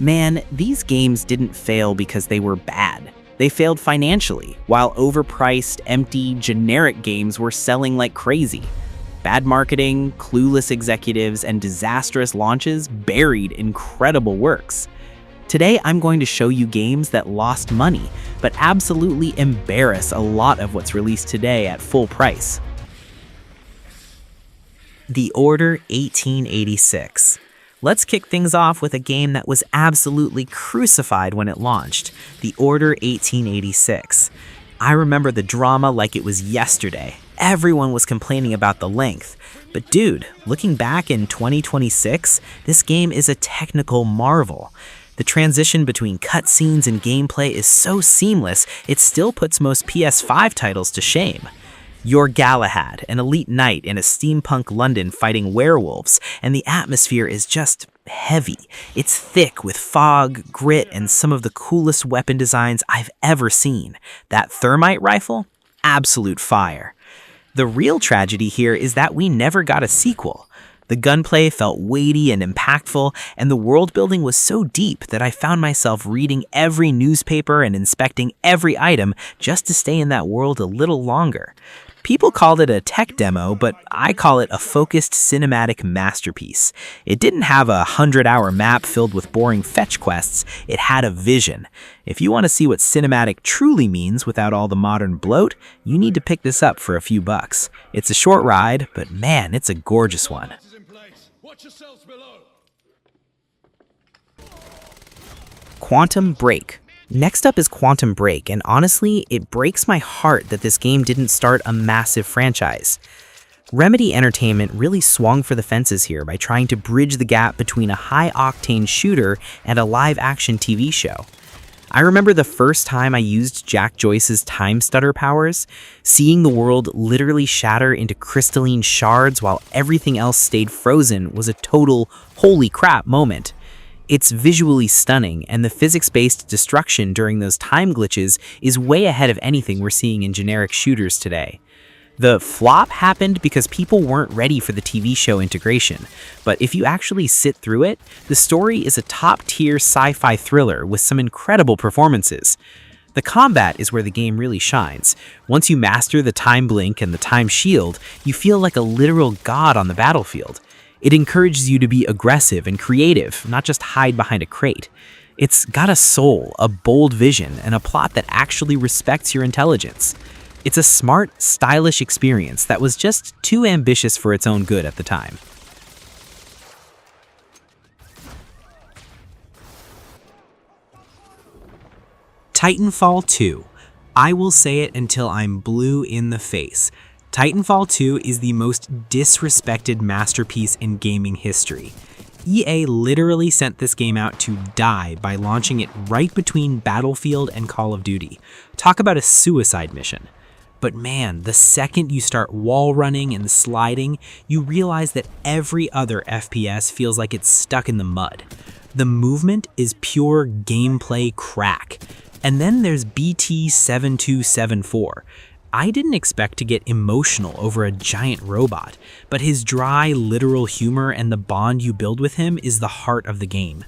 Man, these games didn't fail because they were bad. They failed financially, while overpriced, empty, generic games were selling like crazy. Bad marketing, clueless executives, and disastrous launches buried incredible works. Today, I'm going to show you games that lost money, but absolutely embarrass a lot of what's released today at full price. The Order 1886. Let's kick things off with a game that was absolutely crucified when it launched, The Order 1886. I remember the drama like it was yesterday. Everyone was complaining about the length. But dude, looking back in 2026, this game is a technical marvel. The transition between cutscenes and gameplay is so seamless, it still puts most PS5 titles to shame. You're Galahad, an elite knight in a steampunk London fighting werewolves, and the atmosphere is just heavy. It's thick with fog, grit, and some of the coolest weapon designs I've ever seen. That thermite rifle? Absolute fire. The real tragedy here is that we never got a sequel. The gunplay felt weighty and impactful, and the world building was so deep that I found myself reading every newspaper and inspecting every item just to stay in that world a little longer. People called it a tech demo, but I call it a focused cinematic masterpiece. It didn't have a 100-hour map filled with boring fetch quests, it had a vision. If you want to see what cinematic truly means without all the modern bloat, you need to pick this up for a few bucks. It's a short ride, but man, it's a gorgeous one. Quantum Break. Next up is Quantum Break, and honestly, it breaks my heart that this game didn't start a massive franchise. Remedy Entertainment really swung for the fences here by trying to bridge the gap between a high-octane shooter and a live-action TV show. I remember the first time I used Jack Joyce's time stutter powers, seeing the world literally shatter into crystalline shards while everything else stayed frozen was a total holy crap moment. It's visually stunning, and the physics-based destruction during those time glitches is way ahead of anything we're seeing in generic shooters today. The flop happened because people weren't ready for the TV show integration, but if you actually sit through it, the story is a top-tier sci-fi thriller with some incredible performances. The combat is where the game really shines. Once you master the time blink and the time shield, you feel like a literal god on the battlefield. It encourages you to be aggressive and creative, not just hide behind a crate. It's got a soul, a bold vision, and a plot that actually respects your intelligence. It's a smart, stylish experience that was just too ambitious for its own good at the time. Titanfall 2. I will say it until I'm blue in the face. Titanfall 2 is the most disrespected masterpiece in gaming history. EA literally sent this game out to die by launching it right between Battlefield and Call of Duty. Talk about a suicide mission. But man, the second you start wall running and sliding, you realize that every other FPS feels like it's stuck in the mud. The movement is pure gameplay crack. And then there's BT7274. I didn't expect to get emotional over a giant robot, but his dry, literal humor and the bond you build with him is the heart of the game.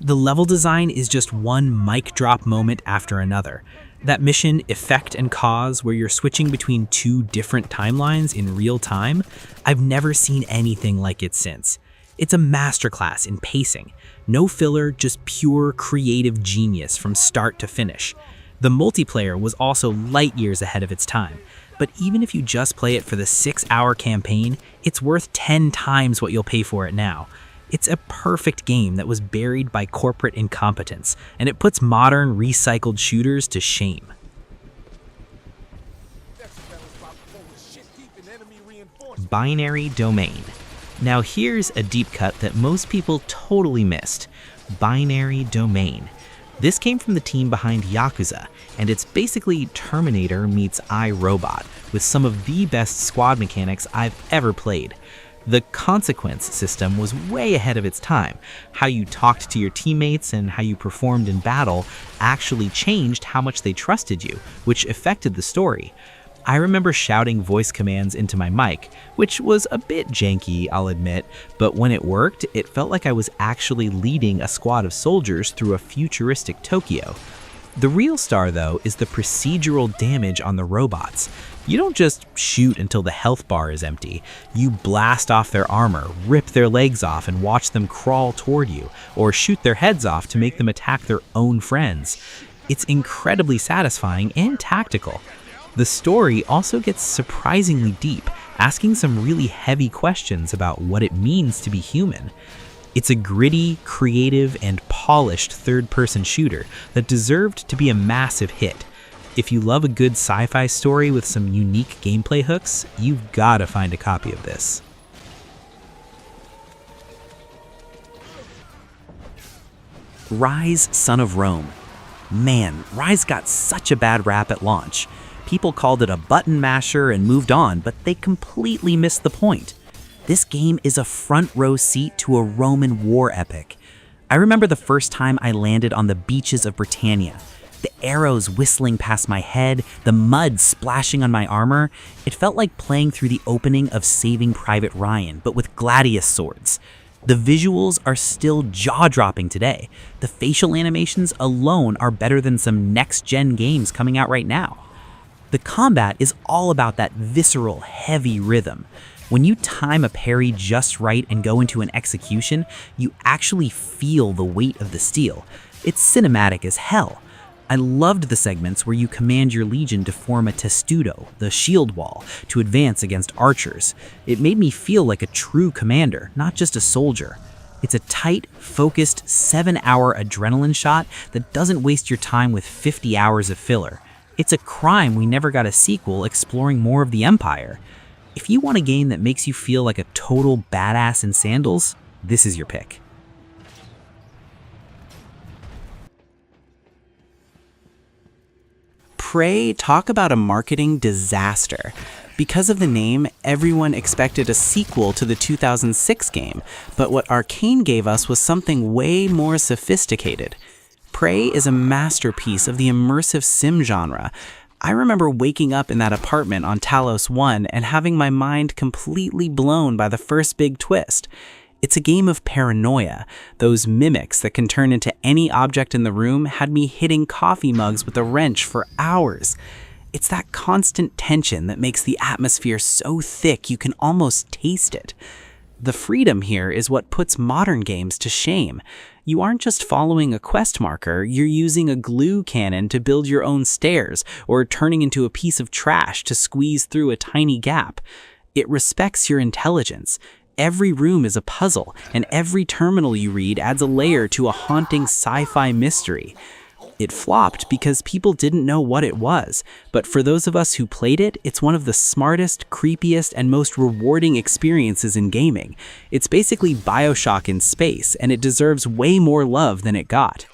The level design is just one mic drop moment after another. That mission, Effect and Cause, where you're switching between two different timelines in real time, I've never seen anything like it since. It's a masterclass in pacing. No filler, just pure creative genius from start to finish. The multiplayer was also light years ahead of its time, but even if you just play it for the 6-hour campaign, it's worth 10 times what you'll pay for it now. It's a perfect game that was buried by corporate incompetence, and it puts modern, recycled shooters to shame. Binary Domain. Now here's a deep cut that most people totally missed. Binary Domain. This came from the team behind Yakuza, and it's basically Terminator meets iRobot, with some of the best squad mechanics I've ever played. The consequence system was way ahead of its time. How you talked to your teammates and how you performed in battle actually changed how much they trusted you, which affected the story. I remember shouting voice commands into my mic, which was a bit janky, I'll admit, but when it worked, it felt like I was actually leading a squad of soldiers through a futuristic Tokyo. The real star, though, is the procedural damage on the robots. You don't just shoot until the health bar is empty. You blast off their armor, rip their legs off, and watch them crawl toward you, or shoot their heads off to make them attack their own friends. It's incredibly satisfying and tactical. The story also gets surprisingly deep, asking some really heavy questions about what it means to be human. It's a gritty, creative, and polished third-person shooter that deserved to be a massive hit. If you love a good sci-fi story with some unique gameplay hooks, you've gotta find a copy of this. Rise: Son of Rome. Man, Rise got such a bad rap at launch. People called it a button masher and moved on, but they completely missed the point. This game is a front row seat to a Roman war epic. I remember the first time I landed on the beaches of Britannia. The arrows whistling past my head, the mud splashing on my armor. It felt like playing through the opening of Saving Private Ryan, but with gladius swords. The visuals are still jaw-dropping today. The facial animations alone are better than some next-gen games coming out right now. The combat is all about that visceral, heavy rhythm. When you time a parry just right and go into an execution, you actually feel the weight of the steel. It's cinematic as hell. I loved the segments where you command your legion to form a testudo, the shield wall, to advance against archers. It made me feel like a true commander, not just a soldier. It's a tight, focused, 7-hour adrenaline shot that doesn't waste your time with 50 hours of filler. It's a crime we never got a sequel exploring more of the Empire. If you want a game that makes you feel like a total badass in sandals, this is your pick. Prey, talk about a marketing disaster. Because of the name, everyone expected a sequel to the 2006 game, but what Arcane gave us was something way more sophisticated. Prey is a masterpiece of the immersive sim genre. I remember waking up in that apartment on Talos 1 and having my mind completely blown by the first big twist. It's a game of paranoia. Those mimics that can turn into any object in the room had me hitting coffee mugs with a wrench for hours. It's that constant tension that makes the atmosphere so thick you can almost taste it. The freedom here is what puts modern games to shame. You aren't just following a quest marker, you're using a glue cannon to build your own stairs, or turning into a piece of trash to squeeze through a tiny gap. It respects your intelligence. Every room is a puzzle, and every terminal you read adds a layer to a haunting sci-fi mystery. It flopped because people didn't know what it was, but for those of us who played it, it's one of the smartest, creepiest, and most rewarding experiences in gaming. It's basically BioShock in space, and it deserves way more love than it got.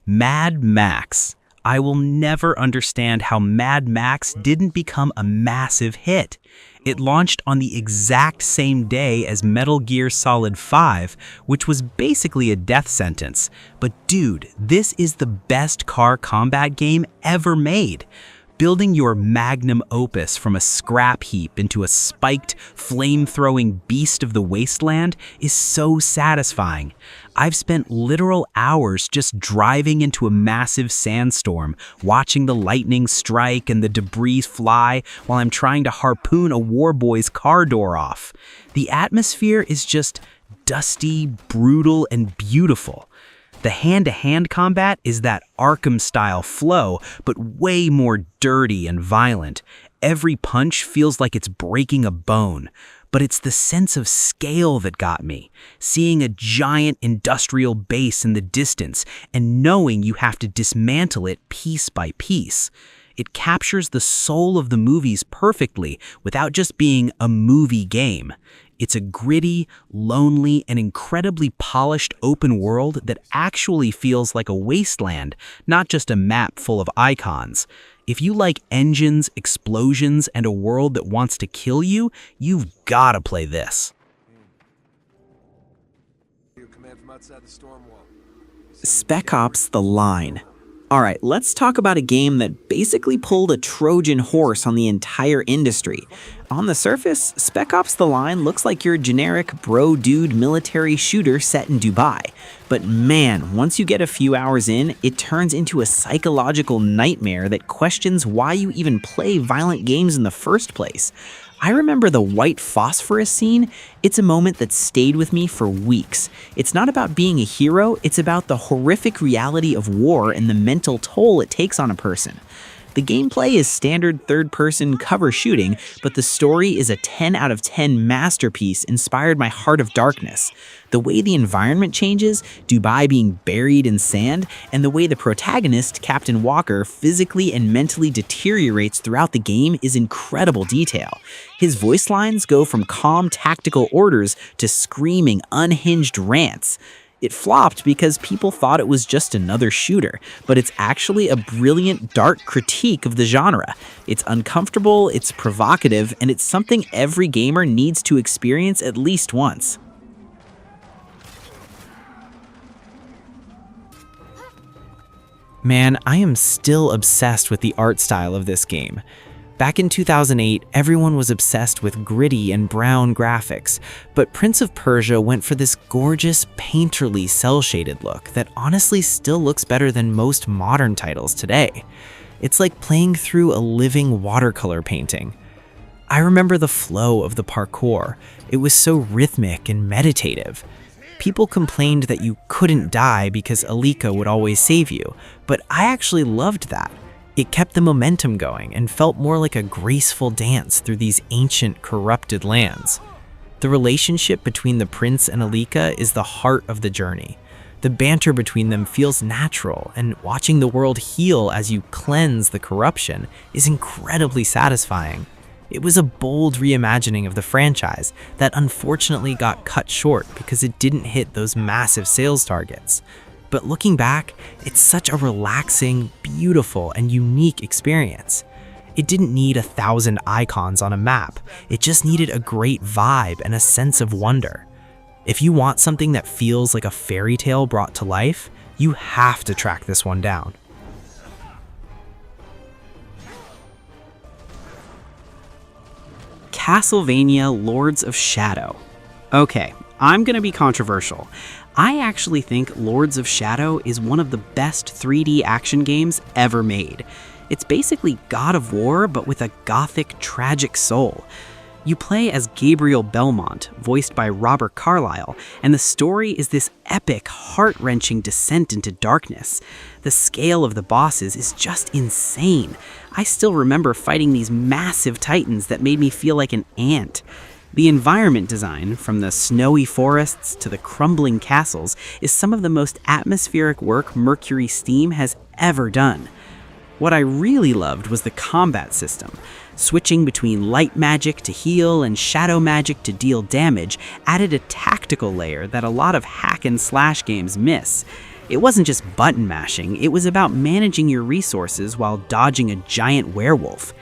Mad Max. I will never understand how Mad Max didn't become a massive hit. It launched on the exact same day as Metal Gear Solid 5, which was basically a death sentence. But dude, this is the best car combat game ever made. Building your magnum opus from a scrap heap into a spiked, flame-throwing beast of the wasteland is so satisfying. I've spent literal hours just driving into a massive sandstorm, watching the lightning strike and the debris fly while I'm trying to harpoon a warboy's car door off. The atmosphere is just dusty, brutal, and beautiful. The hand-to-hand combat is that Arkham-style flow, but way more dirty and violent. Every punch feels like it's breaking a bone. But it's the sense of scale that got me. Seeing a giant industrial base in the distance and knowing you have to dismantle it piece by piece. It captures the soul of the movies perfectly without just being a movie game. It's a gritty, lonely, and incredibly polished open world that actually feels like a wasteland, not just a map full of icons. If you like engines, explosions, and a world that wants to kill you, you've gotta play this. Command from outside the storm wall. Spec Ops: The Line. Alright, let's talk about a game that basically pulled a Trojan horse on the entire industry. On the surface, Spec Ops: The Line looks like your generic bro-dude military shooter set in Dubai. But man, once you get a few hours in, it turns into a psychological nightmare that questions why you even play violent games in the first place. I remember the white phosphorus scene. It's a moment that stayed with me for weeks. It's not about being a hero, it's about the horrific reality of war and the mental toll it takes on a person. The gameplay is standard third-person cover shooting, but the story is a 10 out of 10 masterpiece inspired by Heart of Darkness. The way the environment changes, Dubai being buried in sand, and the way the protagonist, Captain Walker, physically and mentally deteriorates throughout the game is incredible detail. His voice lines go from calm tactical orders to screaming, unhinged rants. It flopped because people thought it was just another shooter, but it's actually a brilliant, dark critique of the genre. It's uncomfortable, it's provocative, and it's something every gamer needs to experience at least once. Man, I am still obsessed with the art style of this game. Back in 2008, everyone was obsessed with gritty and brown graphics, but Prince of Persia went for this gorgeous, painterly, cel-shaded look that honestly still looks better than most modern titles today. It's like playing through a living watercolor painting. I remember the flow of the parkour. It was so rhythmic and meditative. People complained that you couldn't die because Alika would always save you, but I actually loved that. It kept the momentum going and felt more like a graceful dance through these ancient, corrupted lands. The relationship between the prince and Alika is the heart of the journey. The banter between them feels natural, and watching the world heal as you cleanse the corruption is incredibly satisfying. It was a bold reimagining of the franchise that unfortunately got cut short because it didn't hit those massive sales targets. But looking back, it's such a relaxing, beautiful, and unique experience. It didn't need 1,000 icons on a map. It just needed a great vibe and a sense of wonder. If you want something that feels like a fairy tale brought to life, you have to track this one down. Castlevania Lords of Shadow. Okay, I'm gonna be controversial. I actually think Lords of Shadow is one of the best 3D action games ever made. It's basically God of War, but with a gothic, tragic soul. You play as Gabriel Belmont, voiced by Robert Carlyle, and the story is this epic, heart-wrenching descent into darkness. The scale of the bosses is just insane. I still remember fighting these massive titans that made me feel like an ant. The environment design, from the snowy forests to the crumbling castles, is some of the most atmospheric work Mercury Steam has ever done. What I really loved was the combat system. Switching between light magic to heal and shadow magic to deal damage added a tactical layer that a lot of hack and slash games miss. It wasn't just button mashing, it was about managing your resources while dodging a giant werewolf.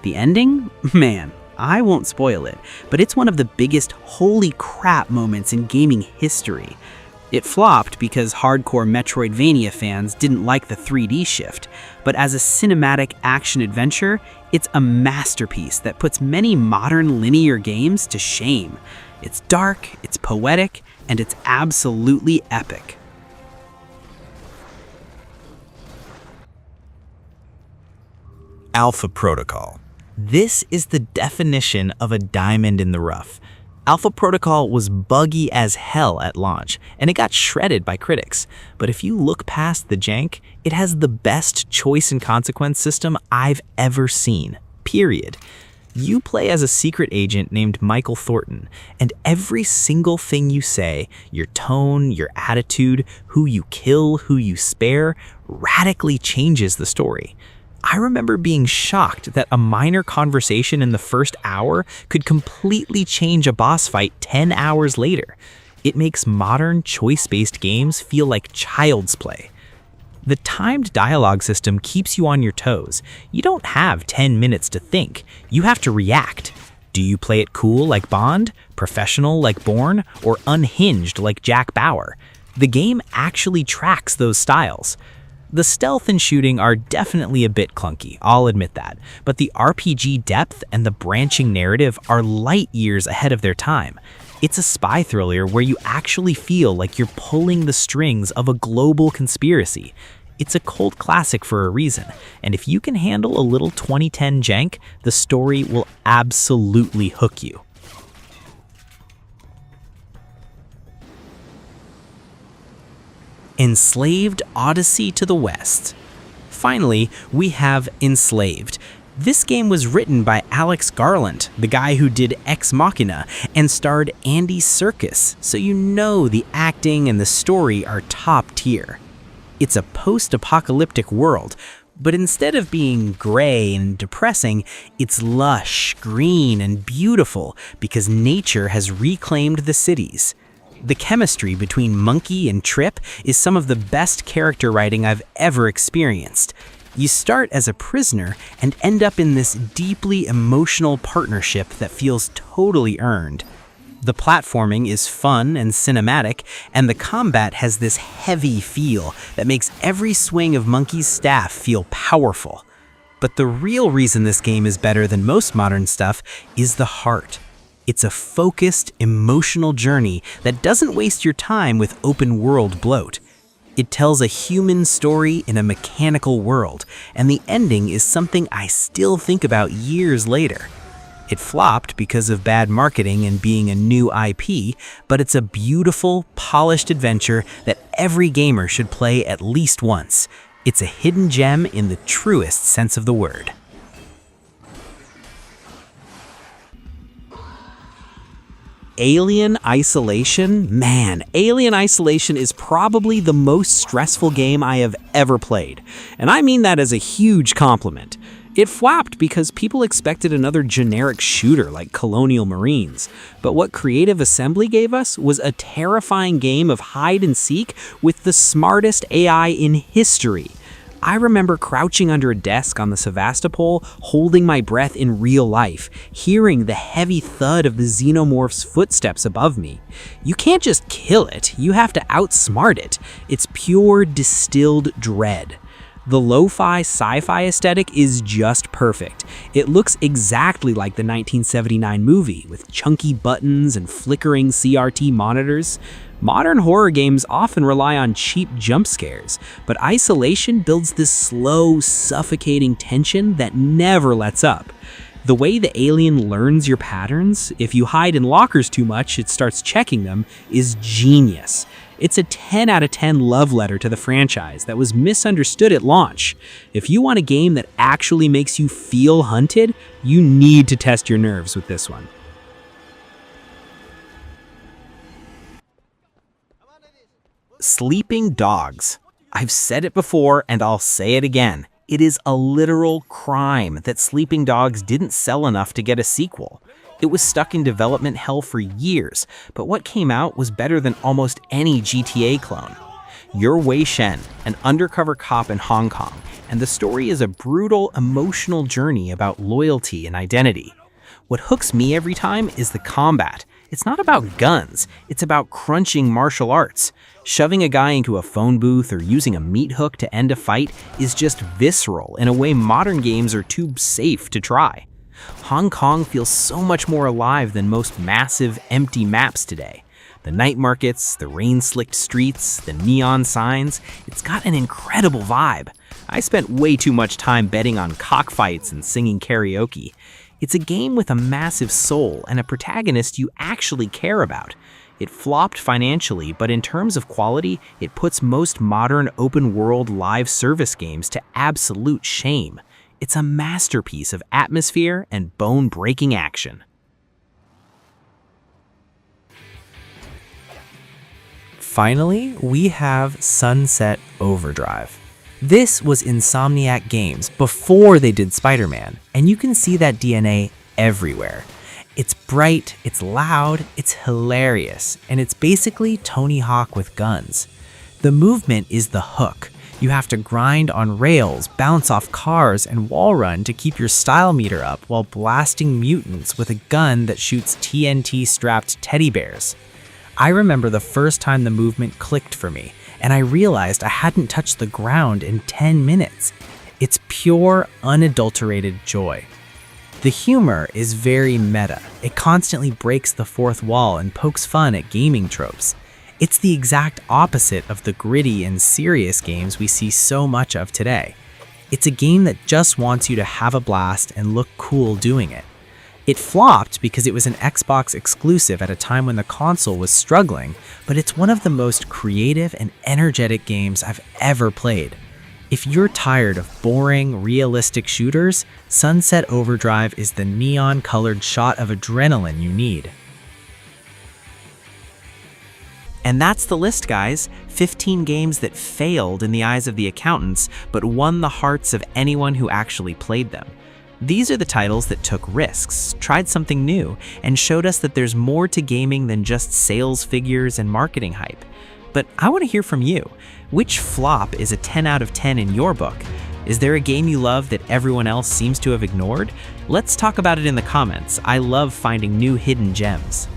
The ending? Man, I won't spoil it, but it's one of the biggest holy crap moments in gaming history. It flopped because hardcore Metroidvania fans didn't like the 3D shift, but as a cinematic action-adventure, it's a masterpiece that puts many modern linear games to shame. It's dark, it's poetic, and it's absolutely epic. Alpha Protocol. This is the definition of a diamond in the rough. Alpha Protocol was buggy as hell at launch, and it got shredded by critics. But if you look past the jank, it has the best choice and consequence system I've ever seen, period. You play as a secret agent named Michael Thornton, and every single thing you say, your tone, your attitude, who you kill, who you spare, radically changes the story. I remember being shocked that a minor conversation in the first hour could completely change a boss fight 10 hours later. It makes modern choice-based games feel like child's play. The timed dialogue system keeps you on your toes. You don't have 10 minutes to think. You have to react. Do you play it cool like Bond, professional like Bourne, or unhinged like Jack Bauer? The game actually tracks those styles. The stealth and shooting are definitely a bit clunky, I'll admit that, but the RPG depth and the branching narrative are light years ahead of their time. It's a spy thriller where you actually feel like you're pulling the strings of a global conspiracy. It's a cult classic for a reason, and if you can handle a little 2010 jank, the story will absolutely hook you. Enslaved: Odyssey to the West. Finally, we have Enslaved. This game was written by Alex Garland, the guy who did Ex Machina, and starred Andy Serkis, so you know the acting and the story are top tier. It's a post-apocalyptic world, but instead of being gray and depressing, it's lush, green, and beautiful because nature has reclaimed the cities. The chemistry between Monkey and Trip is some of the best character writing I've ever experienced. You start as a prisoner and end up in this deeply emotional partnership that feels totally earned. The platforming is fun and cinematic, and the combat has this heavy feel that makes every swing of Monkey's staff feel powerful. But the real reason this game is better than most modern stuff is the heart. It's a focused, emotional journey that doesn't waste your time with open-world bloat. It tells a human story in a mechanical world, and the ending is something I still think about years later. It flopped because of bad marketing and being a new IP, but it's a beautiful, polished adventure that every gamer should play at least once. It's a hidden gem in the truest sense of the word. Alien Isolation? Man, Alien Isolation is probably the most stressful game I have ever played. And I mean that as a huge compliment. It flopped because people expected another generic shooter like Colonial Marines. But what Creative Assembly gave us was a terrifying game of hide and seek with the smartest AI in history. I remember crouching under a desk on the Sevastopol, holding my breath in real life, hearing the heavy thud of the xenomorph's footsteps above me. You can't just kill it, you have to outsmart it. It's pure distilled dread. The lo-fi sci-fi aesthetic is just perfect. It looks exactly like the 1979 movie, with chunky buttons and flickering CRT monitors. Modern horror games often rely on cheap jump scares, but Isolation builds this slow, suffocating tension that never lets up. The way the alien learns your patterns, if you hide in lockers too much, it starts checking them, is genius. It's a 10 out of 10 love letter to the franchise that was misunderstood at launch. If you want a game that actually makes you feel hunted, you need to test your nerves with this one. Sleeping Dogs. I've said it before and I'll say it again. It is a literal crime that Sleeping Dogs didn't sell enough to get a sequel. It was stuck in development hell for years, but what came out was better than almost any GTA clone. You're Wei Shen, an undercover cop in Hong Kong, and the story is a brutal, emotional journey about loyalty and identity. What hooks me every time is the combat. It's not about guns, it's about crunching martial arts. Shoving a guy into a phone booth or using a meat hook to end a fight is just visceral in a way modern games are too safe to try. Hong Kong feels so much more alive than most massive, empty maps today. The night markets, the rain-slicked streets, the neon signs, it's got an incredible vibe. I spent way too much time betting on cockfights and singing karaoke. It's a game with a massive soul and a protagonist you actually care about. It flopped financially, but in terms of quality, it puts most modern open-world live service games to absolute shame. It's a masterpiece of atmosphere and bone-breaking action. Finally, we have Sunset Overdrive. This was Insomniac Games before they did Spider-Man, and you can see that DNA everywhere. It's bright, it's loud, it's hilarious, and it's basically Tony Hawk with guns. The movement is the hook. You have to grind on rails, bounce off cars, and wall run to keep your style meter up while blasting mutants with a gun that shoots TNT-strapped teddy bears. I remember the first time the movement clicked for me, and I realized I hadn't touched the ground in 10 minutes. It's pure, unadulterated joy. The humor is very meta. It constantly breaks the fourth wall and pokes fun at gaming tropes. It's the exact opposite of the gritty and serious games we see so much of today. It's a game that just wants you to have a blast and look cool doing it. It flopped because it was an Xbox exclusive at a time when the console was struggling, but it's one of the most creative and energetic games I've ever played. If you're tired of boring, realistic shooters, Sunset Overdrive is the neon-colored shot of adrenaline you need. And that's the list, guys. 15 games that failed in the eyes of the accountants, but won the hearts of anyone who actually played them. These are the titles that took risks, tried something new, and showed us that there's more to gaming than just sales figures and marketing hype. But I want to hear from you. Which flop is a 10 out of 10 in your book? Is there a game you love that everyone else seems to have ignored? Let's talk about it in the comments. I love finding new hidden gems.